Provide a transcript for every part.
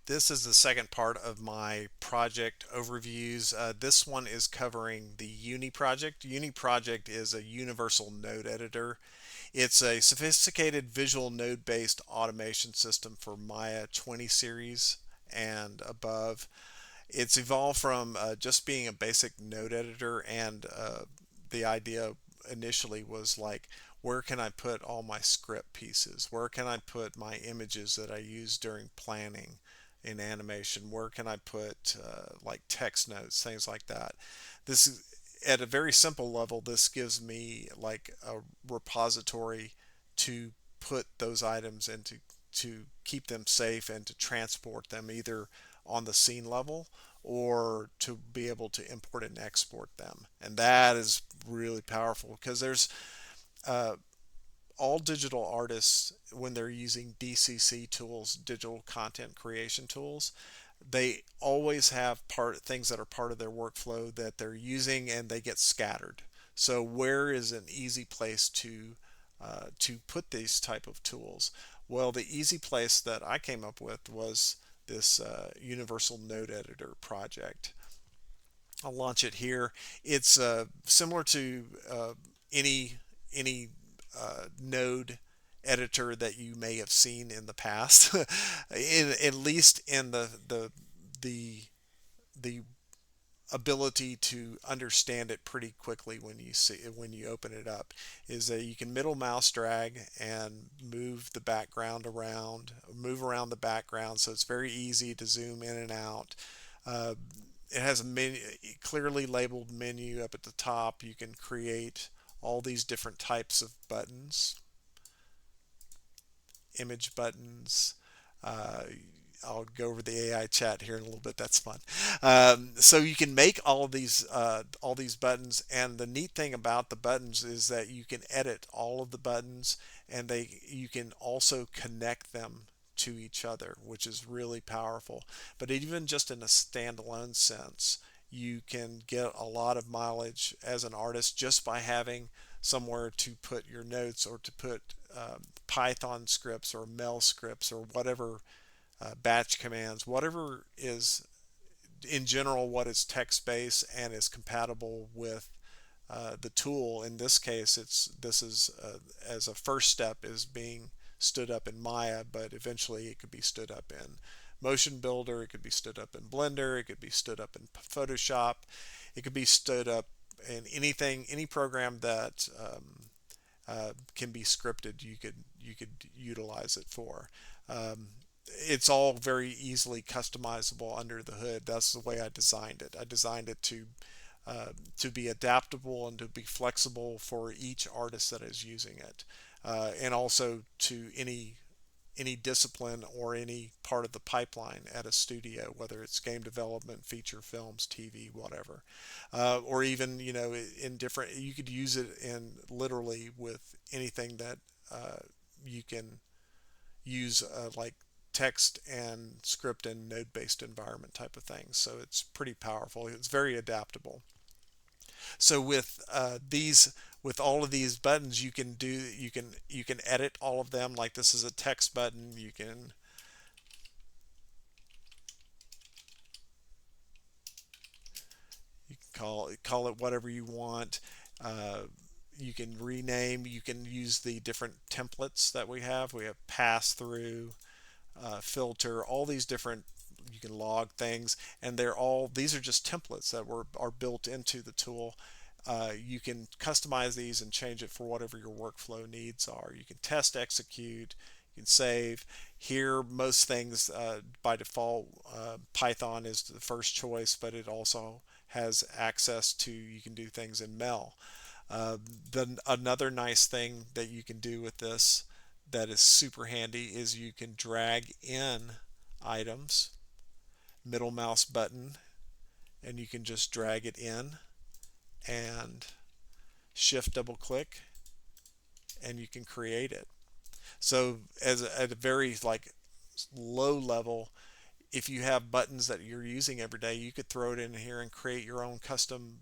This is the second part of my project overviews. This one is covering the Uni project. Uni project is a universal node editor. It's a sophisticated visual node-based automation system for Maya 20 series and above. It's evolved from just being a basic node editor, and the idea initially was like, where can I put all my script pieces? Where can I put my images that I use during planning in animation? Where can I put like text notes, things like that? This is at a very simple level. This gives me like a repository to put those items into, to keep them safe and to transport them either on the scene level or to be able to import and export them. And that is really powerful because there's uh, all digital artists, when they're using DCC tools, digital content creation tools, they always have things that are part of their workflow that they're using and they get scattered. So where is an easy place to put these type of tools? Well, the easy place that I came up with was this Universal Node Editor project. I'll launch it here. It's similar to any node editor that you may have seen in the past, at least in the the ability to understand it pretty quickly when you open it up is that you can middle mouse drag and move the background around, move around the background, so it's very easy to zoom in and out. uh, it has a clearly labeled menu up at the top. You can create all these different types of buttons, image buttons. Uh, I'll go over the AI chat here in a little bit. That's fun. So you can make all these buttons, and the neat thing about the buttons is that you can edit all of the buttons, and you can also connect them to each other, which is really powerful. But even just in a standalone sense, you can get a lot of mileage as an artist just by having somewhere to put your notes or to put Python scripts or Mel scripts or whatever, batch commands, whatever is in general what is text based and is compatible with the tool. In this case, this is as a first step is being stood up in Maya, but eventually it could be stood up in Motion Builder, it could be stood up in Blender, it could be stood up in Photoshop, it could be stood up in anything, any program that can be scripted. You could utilize it for. It's all very easily customizable under the hood. That's the way I designed it. I designed it to be adaptable and to be flexible for each artist that is using it, and also to any discipline or any part of the pipeline at a studio, whether it's game development, feature films, TV, whatever, or even in different. You could use it in literally with anything that you can use, like text and script and node-based environment type of things. So it's pretty powerful. It's very adaptable. So with all of these buttons, you can edit all of them. Like this is a text button. You can call it whatever you want. Uh, you can rename. You can use the different templates that we have. We have pass through, filter, all these different. You can log things, and these are just templates that are built into the tool. You can customize these and change it for whatever your workflow needs are. You can test, execute, you can save. Here, most things by default, Python is the first choice, but it also has access to, you can do things in Mel. Another nice thing that you can do with this that is super handy is you can drag in items, middle mouse button, and you can just drag it in and shift double click and you can create it. So at a very like low level, if you have buttons that you're using every day, you could throw it in here and create your own custom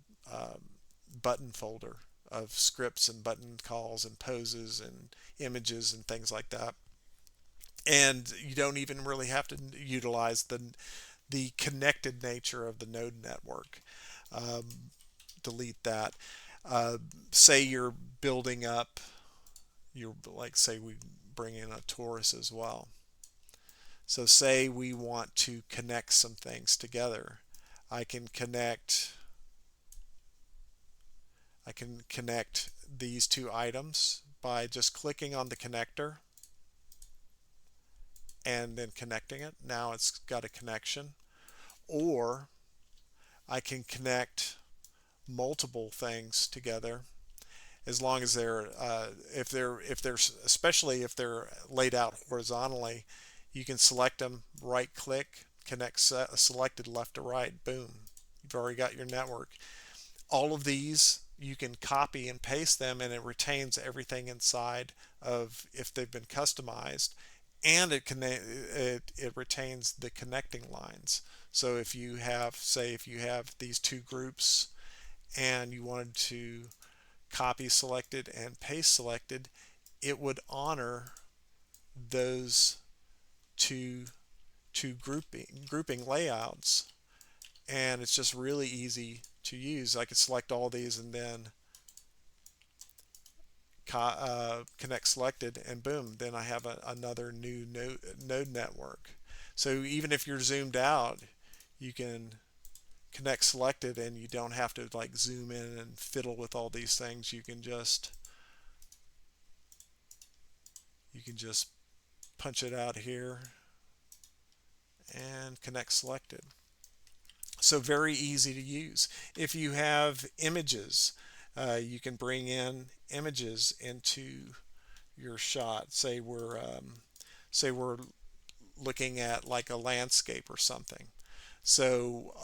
button folder of scripts and button calls and poses and images and things like that. And you don't even really have to utilize the connected nature of the node network. Um, Delete that. Uh, Say you're building up, you're like, say we bring in a torus as well. So say we want to connect some things together. I can connect I can connect these two items by just clicking on the connector and then connecting it. Now it's got a connection. Or I can connect multiple things together as long as they're especially if they're laid out horizontally, you can select them, right click, connect selected left to right, boom, you've already got your network. All of these you can copy and paste them, and it retains everything inside of if they've been customized, and it retains the connecting lines. So if you have, say, if you have these two groups and you wanted to copy selected and paste selected, it would honor those two grouping layouts, and it's just really easy to use. I could select all these and then connect selected, and boom, then I have another new node network. So even if you're zoomed out, you can connect selected, and you don't have to like zoom in and fiddle with all these things. You can just punch it out here and connect selected. So very easy to use. If you have images, you can bring in images into your shot. Say we're looking at like a landscape or something. So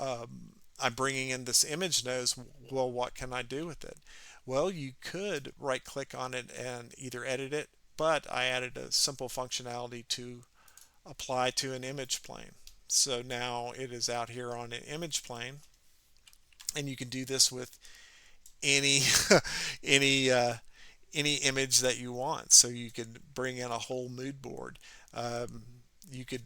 I'm bringing in this image node. Well, what can I do with it? Well, you could right click on it and either edit it, but I added a simple functionality to apply to an image plane. So now it is out here on an image plane, and you can do this with any any uh, any image that you want. So you could bring in a whole mood board. Um, you could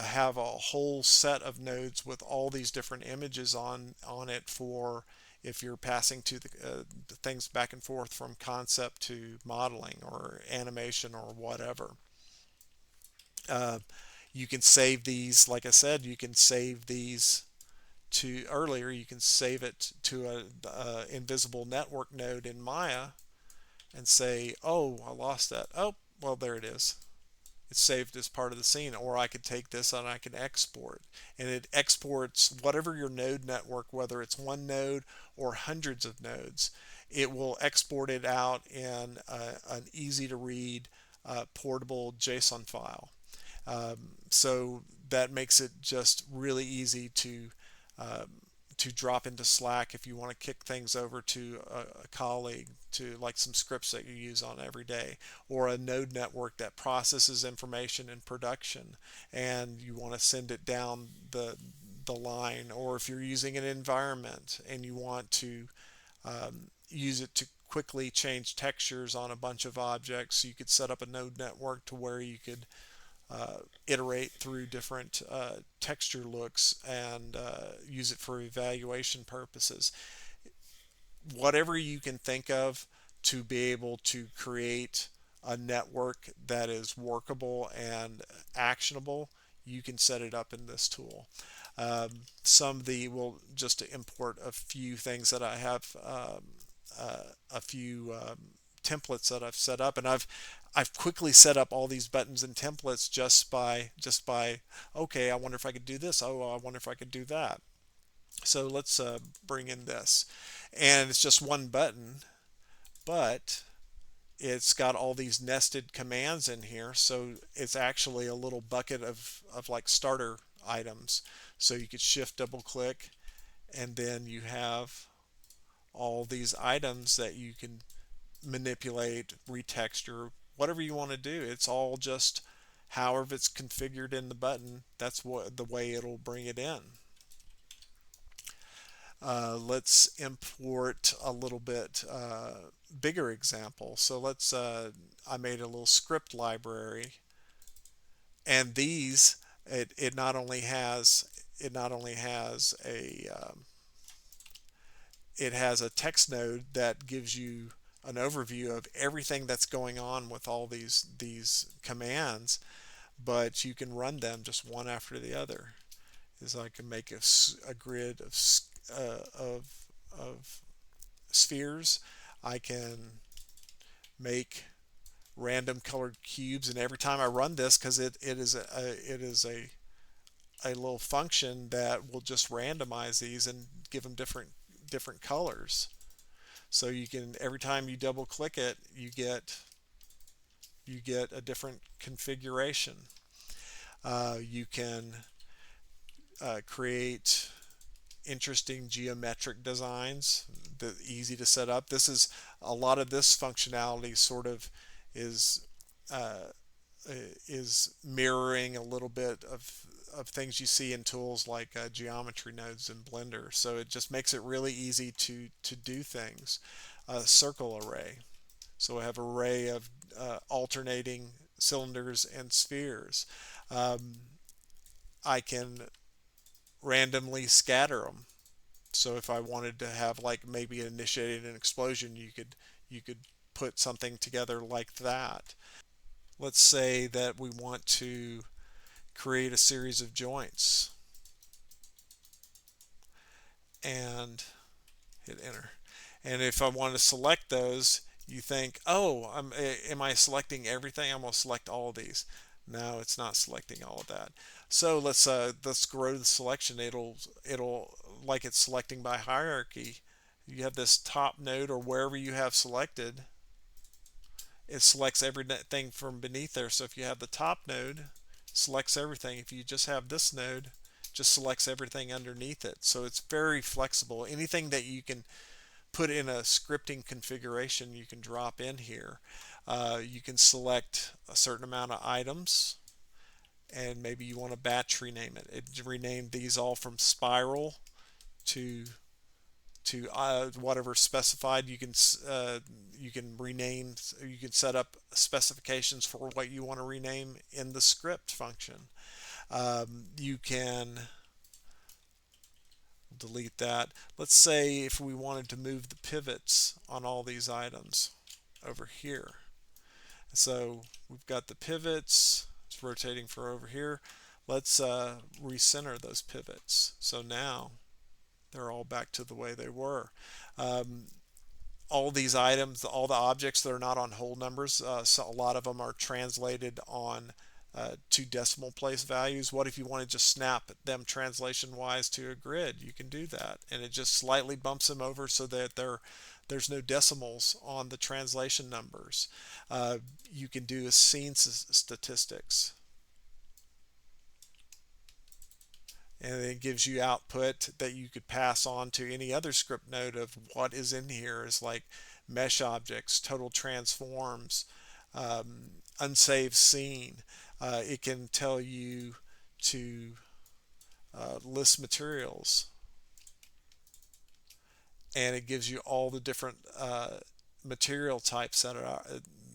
have a whole set of nodes with all these different images on it for if you're passing to the things back and forth from concept to modeling or animation or whatever. Uh, you can save these, like I said, you can save these to earlier, you can save it to a invisible network node in Maya and say, oh, I lost that. Oh, well, there it is. It's saved as part of the scene. Or I could take this and I can export. And it exports whatever your node network, whether it's one node or hundreds of nodes, it will export it out in an easy to read portable JSON file. So that makes it just really easy uh, to drop into Slack if you want to kick things over to a colleague, to like some scripts that you use on every day, or a node network that processes information in production and you want to send it down the line, or if you're using an environment and you want to use it to quickly change textures on a bunch of objects, you could set up a node network to where you could iterate through different texture looks and use it for evaluation purposes. Whatever you can think of to be able to create a network that is workable and actionable, you can set it up in this tool. Some of the, will just to import a few things that I have, a few templates that I've set up, and I've quickly set up all these buttons and templates just by okay, I wonder if I could do this. Oh, I wonder if I could do that. So let's bring in this, and it's just one button, but it's got all these nested commands in here. So it's actually a little bucket of like starter items. So you could shift double click, and then you have all these items that you can manipulate, retexture, whatever you want to do. It's all just however it's configured in the button, that's what the way it'll bring it in. Let's import a little bit bigger example. So I made a little script library And these, it not only has it has a text node that gives you an overview of everything that's going on with all these commands, but you can run them just one after the other. Is I can make a grid of spheres. I can make random colored cubes, and every time I run this, because it is a little function that will just randomize these and give them different colors. So you can, every time you double click it, you get a different configuration. You can create interesting geometric designs that easy to set up. This is a lot of this functionality sort of is uh, is mirroring a little bit of things you see in tools like geometry nodes in Blender. So it just makes it really easy to do things. A circle array. So I have an array of alternating cylinders and spheres. Um, I can randomly scatter them. So if I wanted to have like maybe initiating an explosion, you could put something together like that. Let's say that we want to create a series of joints and hit enter. And if I want to select those, you think, oh, am I selecting everything? I'm going to select all of these. No, it's not selecting all of that. So let's grow the selection. It'll like it's selecting by hierarchy. You have this top node or wherever you have selected, it selects everything from beneath there. So if you have the top node, selects everything. If you just have this node, just selects everything underneath it. So it's very flexible. Anything that you can put in a scripting configuration, you can drop in here. You can select a certain amount of items, and maybe you want to batch rename it. It renamed these all from spiral to whatever specified. You can rename, you can set up specifications for what you want to rename in the script function. You can delete that. Let's say if we wanted to move the pivots on all these items over here. So we've got the pivots, it's rotating for over here. Let's recenter those pivots. So now they're all back to the way they were. Um, all these items, all the objects that are not on whole numbers, so a lot of them are translated on two decimal place values. What if you want to just snap them translation wise to a grid? You can do that, and it just slightly bumps them over so that there's no decimals on the translation numbers. You can do a scene statistics, and it gives you output that you could pass on to any other script node of what is in here is like mesh objects, total transforms, unsaved scene. It can tell you to list materials, and it gives you all the different material types that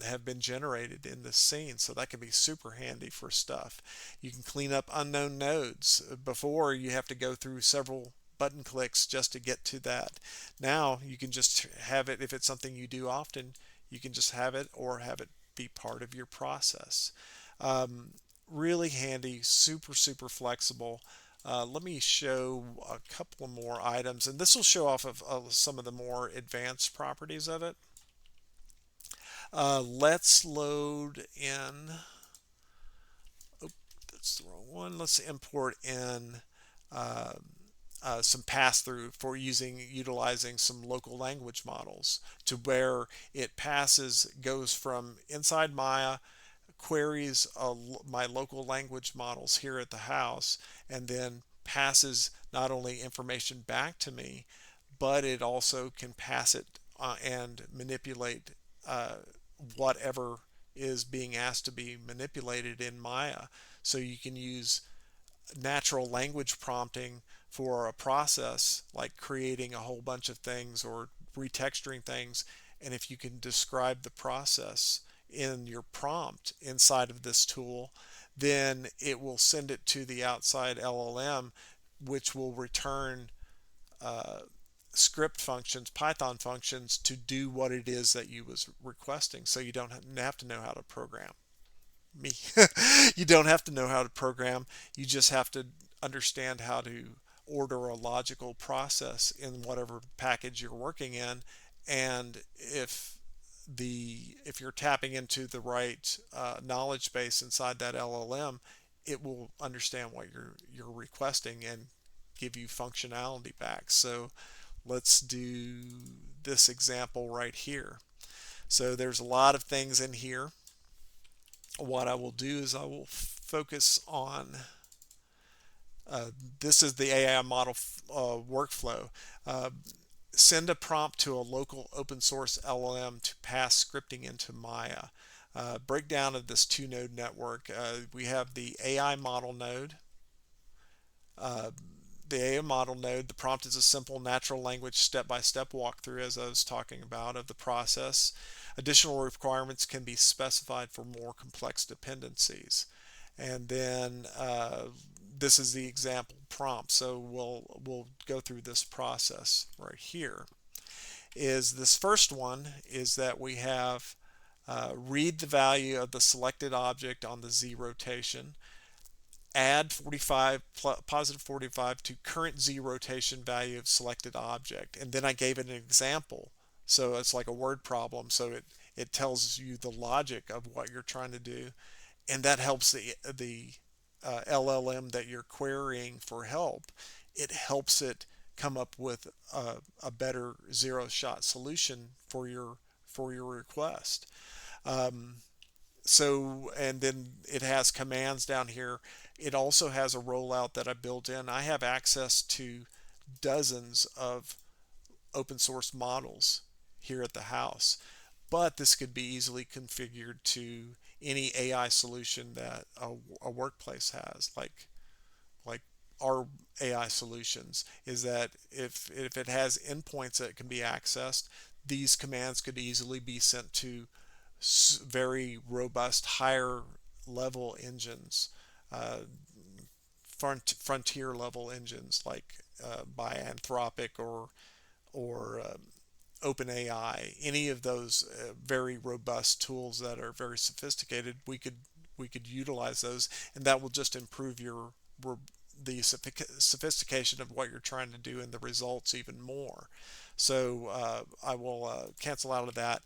have been generated in this scene. So that can be super handy for stuff. You can clean up unknown nodes. Before, you have to go through several button clicks just to get to that. Now you can just have it, if it's something you do often, you can just have it or have it be part of your process. Um, Really handy, super flexible. Let me show a couple more items, and this will show off of some of the more advanced properties of it. Let's load in, oh, that's the wrong one. Let's import in uh, some pass-through for utilizing some local language models to where it goes from inside Maya, queries my local language models here at the house, and then passes not only information back to me, but it also can pass it and manipulate whatever is being asked to be manipulated in Maya. So you can use natural language prompting for a process like creating a whole bunch of things or retexturing things. And if you can describe the process in your prompt inside of this tool, then it will send it to the outside LLM, which will return uh, script functions, Python functions, to do what it is that you was requesting. So you don't have to know how to program. Me. You don't have to know how to program. You just have to understand how to order a logical process in whatever package you're working in. And if you're tapping into the right knowledge base inside that LLM, it will understand what you're requesting and give you functionality back. So let's do this example right here. So there's a lot of things in here. What I will do is I will focus on this is the AI model workflow. Uh, Send a prompt to a local open source LLM to pass scripting into Maya. Breakdown of this two node network. We have the AI model node. Uh, the AI model node, the prompt is a simple natural language step-by-step walkthrough, as I was talking about, of the process. Additional requirements can be specified for more complex dependencies. And then this is the example prompt. So we'll go through this process right here. Is this first one is that we have read the value of the selected object on the Z rotation, add 45 positive 45 to current Z rotation value of selected object, and then I gave it an example. So it's like a word problem. So it tells you the logic of what you're trying to do, and that helps the LLM that you're querying for help. It helps it come up with a better zero shot solution for your request. Um, so, and then it has commands down here. It also has a rollout that I built in. I have access to dozens of open source models here at the house, but this could be easily configured to any AI solution that a workplace has, like our AI solutions. Is that if it has endpoints that can be accessed, these commands could easily be sent to very robust higher level engines, uh, frontier level engines like by Anthropic or OpenAI, any of those very robust tools that are very sophisticated, we could utilize those, and that will just improve the sophistication of what you're trying to do and the results even more. So I will cancel out of that.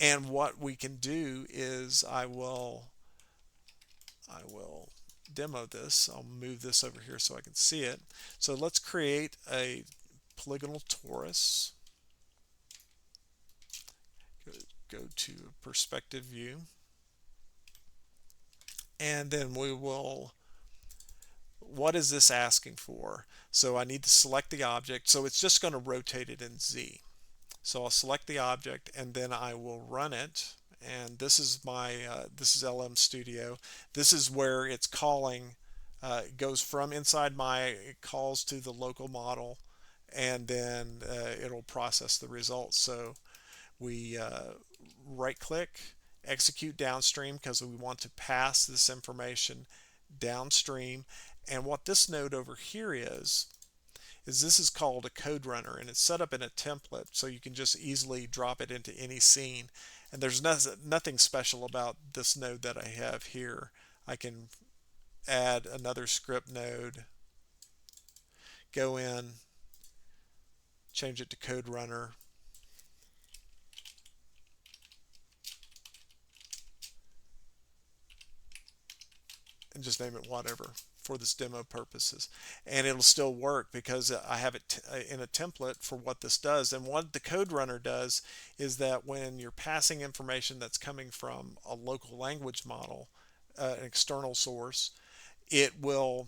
And what we can do is I will demo this. I'll move this over here so I can see it. So let's create a polygonal torus. Go to perspective view, and then we will, what is this asking for? So I need to select the object. So it's just going to rotate it in Z. So I'll select the object and then I will run it. And this is this is LM Studio. This is where it's calling. It goes from inside Maya, it calls to the local model, and then it'll process the results. So we right click, execute downstream, because we want to pass this information downstream. And what this node over here is this is called a code runner, and it's set up in a template, so you can just easily drop it into any scene. And there's nothing special about this node that I have here. I can add another script node, go in, change it to code runner, and just name it whatever for this demo purposes, and it'll still work because I have it in a template for what this does. And what the code runner does is that when you're passing information that's coming from a local language model, an external source, it will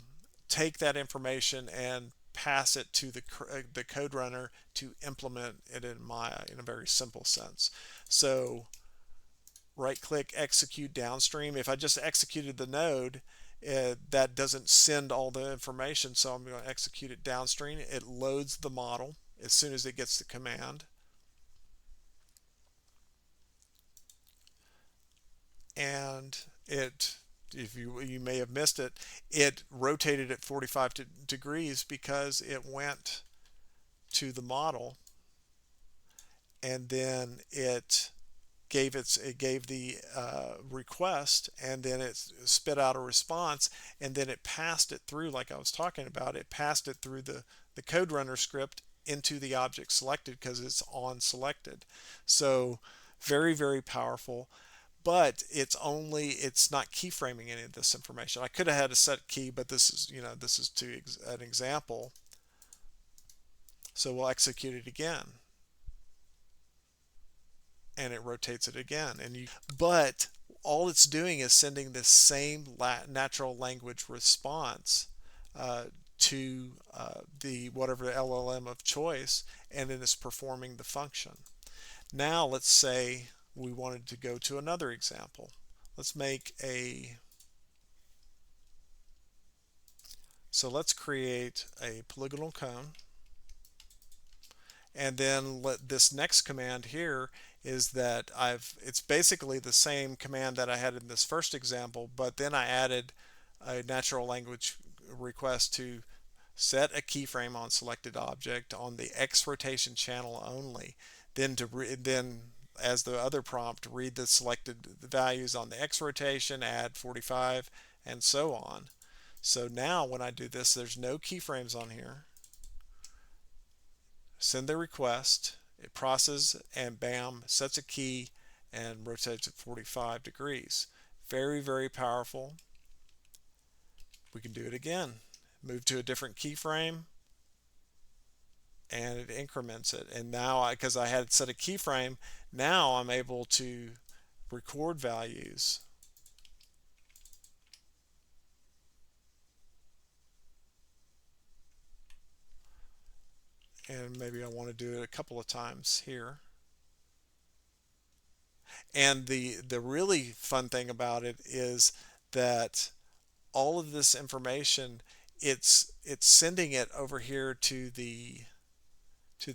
take that information and pass it to the code runner to implement it in Maya in a very simple sense. So right click, execute downstream. If I just executed the node, that doesn't send all the information, so I'm going to execute it downstream. It loads the model as soon as it gets the command, and it if you may have missed it, it rotated at 45 degrees because it went to the model, and then it gave the request, and then it spit out a response, and then it passed it through, like I was talking about. It passed it through the code runner script into the object selected because it's on selected. So very, very powerful. But it's not keyframing any of this information. I could have had a set key, but this is an example. So we'll execute it again, and it rotates it again. But all it's doing is sending the same natural language response uh, to the whatever LLM of choice, and then it's performing the function. Now let's say we wanted to go to another example. Let's make a so let's create a polygonal cone, and then this next command here is that it's basically the same command that I had in this first example, but then I added a natural language request to set a keyframe on selected object on the X rotation channel only, then as the other prompt, read the selected values on the X rotation, add 45, and so on. So now when I do this, there's no keyframes on here. Send the request, it processes, and bam, sets a key and rotates at 45 degrees. Very, very powerful. We can do it again. Move to a different keyframe, and it increments it. And now, because I had set a keyframe, now I'm able to record values. And maybe I want to do it a couple of times here. And the really fun thing about it is that all of this information, it's sending it over here to the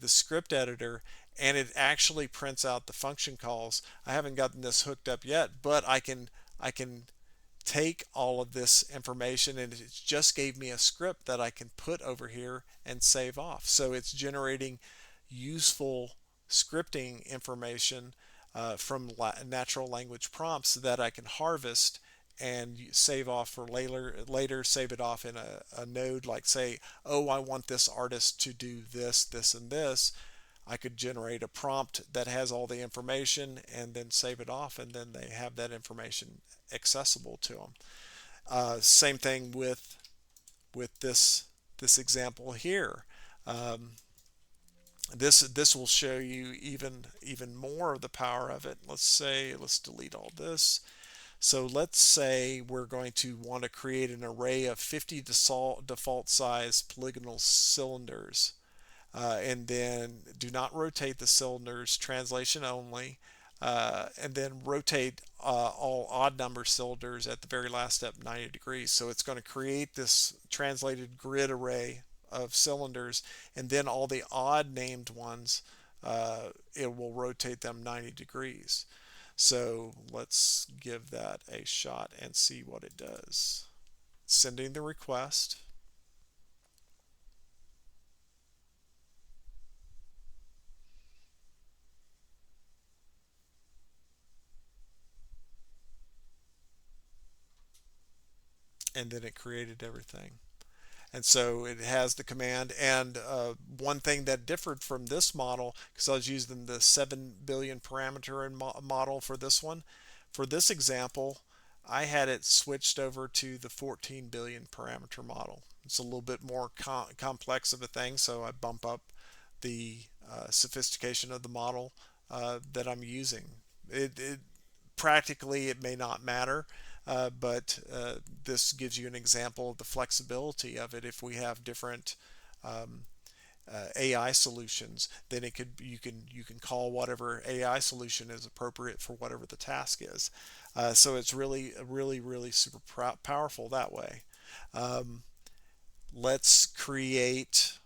script editor, and it actually prints out the function calls. I haven't gotten this hooked up yet, but I can take all of this information, and it just gave me a script that I can put over here and save off. So it's generating useful scripting information from natural language prompts that I can harvest and save off for later save it off in a node, like say, oh, I want this artist to do this, this, and this. I could generate a prompt that has all the information and then save it off, and then they have that information accessible to them. Same thing with this example here. Um, this will show you even more of the power of it. Let's delete all this. So let's say we're going to want to create an array of 50 default size polygonal cylinders. And then do not rotate the cylinders, translation only, and then rotate all odd number cylinders at the very last step 90 degrees. So it's going to create this translated grid array of cylinders, and then all the odd named ones, it will rotate them 90 degrees. So let's give that a shot and see what it does. Sending the request. And then it created everything. And so it has the command. And one thing that differed from this model, because I was using the 7 billion parameter model for this one, for this example, I had it switched over to the 14 billion parameter model. It's a little bit more complex of a thing, so I bump up the sophistication of the model that I'm using. Practically, it may not matter, but this gives you an example of the flexibility of it. If we have different AI solutions, then you can call whatever AI solution is appropriate for whatever the task is. So it's really super powerful that way. Let's create.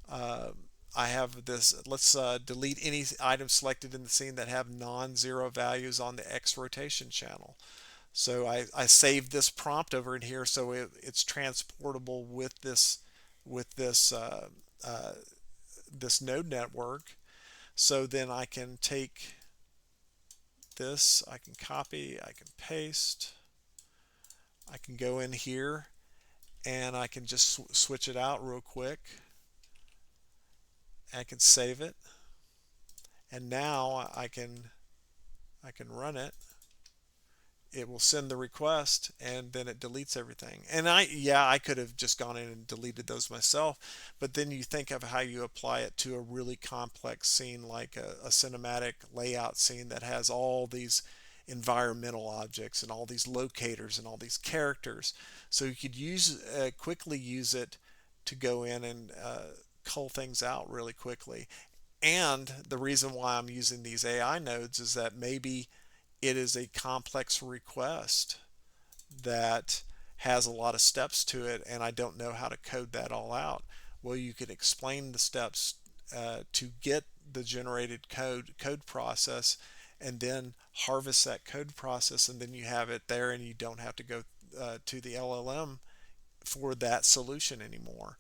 I have this. Let's delete any items selected in the scene that have non-zero values on the X rotation channel. So I saved this prompt over in here, so it's transportable with uh, this node network. So then I can take this, I can copy, I can paste, I can go in here and I can just switch it out real quick. I can save it, and now I can run it. It will send the request and then it deletes everything. And I could have just gone in and deleted those myself, but then you think of how you apply it to a really complex scene like a cinematic layout scene that has all these environmental objects and all these locators and all these characters. So you could quickly use it to go in and cull things out really quickly. And the reason why I'm using these AI nodes is that maybe it is a complex request that has a lot of steps to it, and I don't know how to code that all out. Well, you could explain the steps to get the generated code process, and then harvest that code process, and then you have it there, and you don't have to go to the LLM for that solution anymore.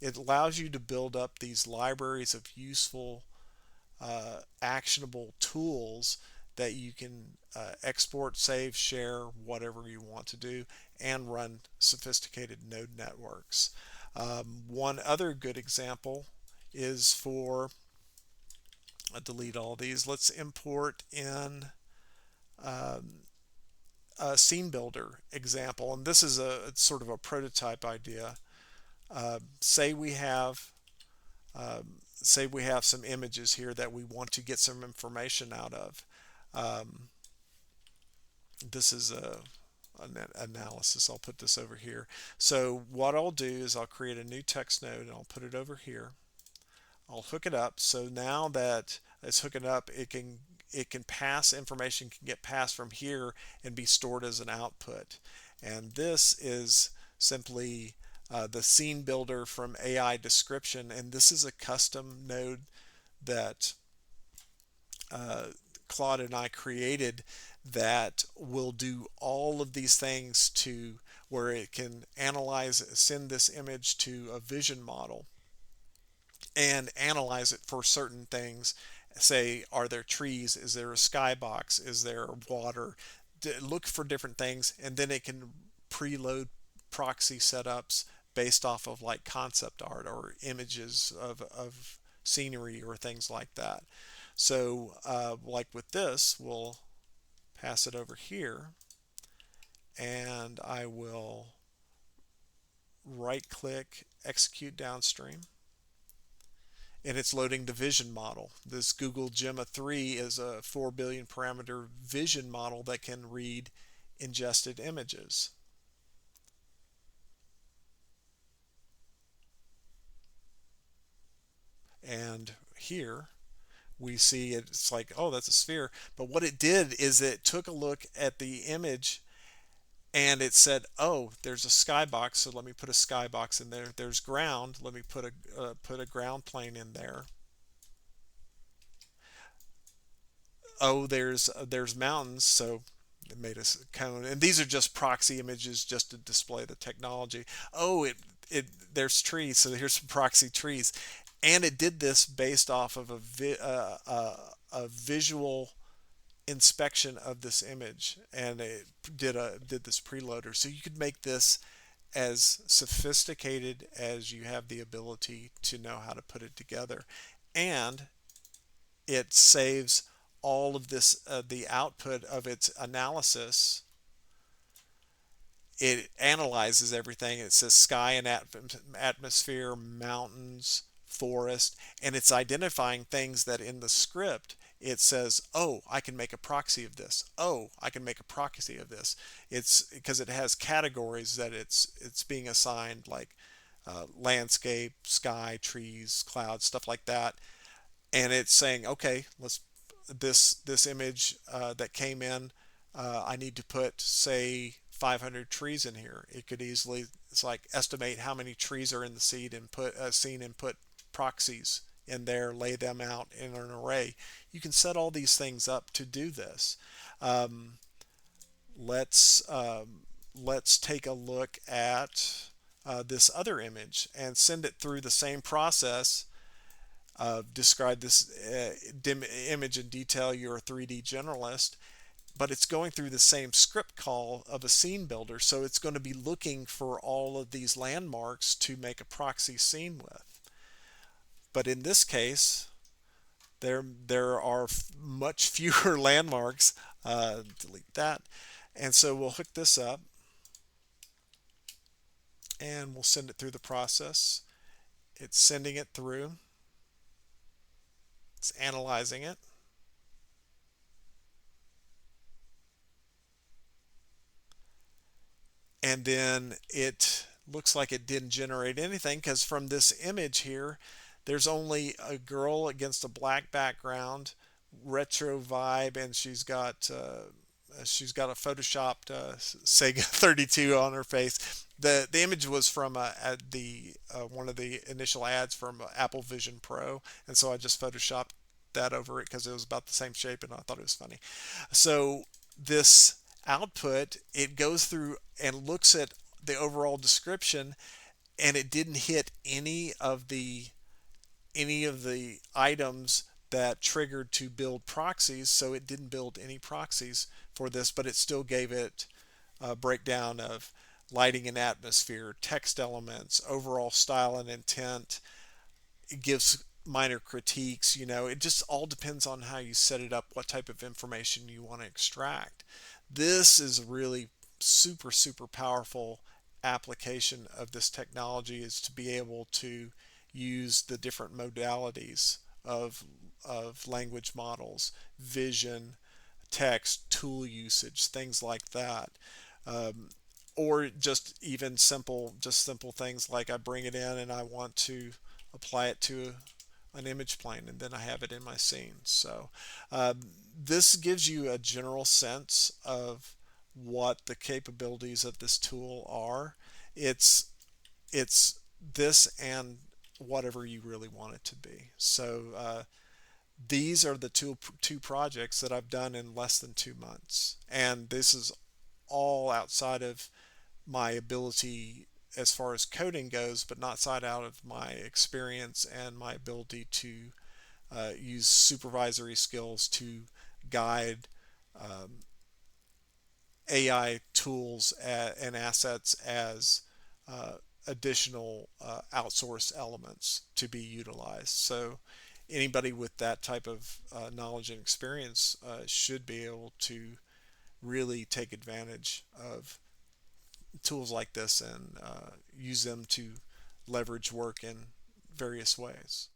It allows you to build up these libraries of useful actionable tools that you can export, save, share, whatever you want to do, and run sophisticated node networks. One other good example is for, delete all these, let's import in um, a scene builder example. And this is sort of a prototype idea. Say we have some images here that we want to get some information out of. Um, this is an analysis. I'll put this over here. So what I'll do is I'll create a new text node and I'll put it over here. I'll hook it up. So now that it's hooking up, it can pass information, can get passed from here and be stored as an output. And this is simply the scene builder from AI description, and this is a custom node that uh, Claude and I created that will do all of these things to where it can send this image to a vision model and analyze it for certain things. Say, are there trees? Is there a skybox? Is there water? Look for different things, and then it can preload proxy setups based off of like concept art or images of scenery or things like that. So, like with this, we'll pass it over here, and I will right click, execute downstream, and it's loading the vision model. This Google Gemma 3 is a 4 billion parameter vision model that can read ingested images. And here we see it's like, oh, that's a sphere. But what it did is it took a look at the image and it said, oh, there's a skybox, so let me put a skybox in there. There's ground, let me put a ground plane in there. Oh, there's mountains, so it made a cone. And these are just proxy images just to display the technology. Oh, it there's trees, so here's some proxy trees. And it did this based off of a visual inspection of this image, and it did this preloader. So you could make this as sophisticated as you have the ability to know how to put it together, and it saves all of this the output of its analysis. It analyzes everything. It says sky and atmosphere, mountains, forest, and it's identifying things that in the script it says, oh, I can make a proxy of this. Oh, I can make a proxy of this. It's because it has categories that it's being assigned, like landscape, sky, trees, clouds, stuff like that. And it's saying, okay, let's this image that came in, I need to put, say, 500 trees in here. It could easily, it's like estimate how many trees are in the seed and put scene and put proxies in there, lay them out in an array. You can set all these things up to do this. Um, let's let's take a look at this other image and send it through the same process. Describe this image in detail. You're a 3D generalist, but it's going through the same script call of a scene builder. So it's going to be looking for all of these landmarks to make a proxy scene with. But in this case, there are much fewer landmarks. Delete that. And so we'll hook this up and we'll send it through the process. It's sending it through. It's analyzing it. And then it looks like it didn't generate anything because from this image here, there's only a girl against a black background, retro vibe, and she's got a photoshopped Sega 32 on her face. The image was from the one of the initial ads from Apple Vision Pro, and so I just photoshopped that over it because it was about the same shape, and I thought it was funny. So this output, it goes through and looks at the overall description, and it didn't hit any of the items that triggered to build proxies, so it didn't build any proxies for this, but it still gave it a breakdown of lighting and atmosphere, text elements, overall style and intent. It gives minor critiques. It just all depends on how you set it up, what type of information you want to extract. This is really super, super powerful application of this technology, is to be able to use the different modalities of language models, vision, text, tool usage, things like that. Um, or just even simple things like I bring it in and I want to apply it to an image plane, and then I have it in my scene. So um, this gives you a general sense of what the capabilities of this tool are. It's this and whatever you really want it to be. So these are the two projects that I've done in less than 2 months, and this is all outside of my ability as far as coding goes, but not side out of my experience and my ability to use supervisory skills to guide um, AI tools and assets as additional outsource elements to be utilized. So anybody with that type of knowledge and experience should be able to really take advantage of tools like this and use them to leverage work in various ways.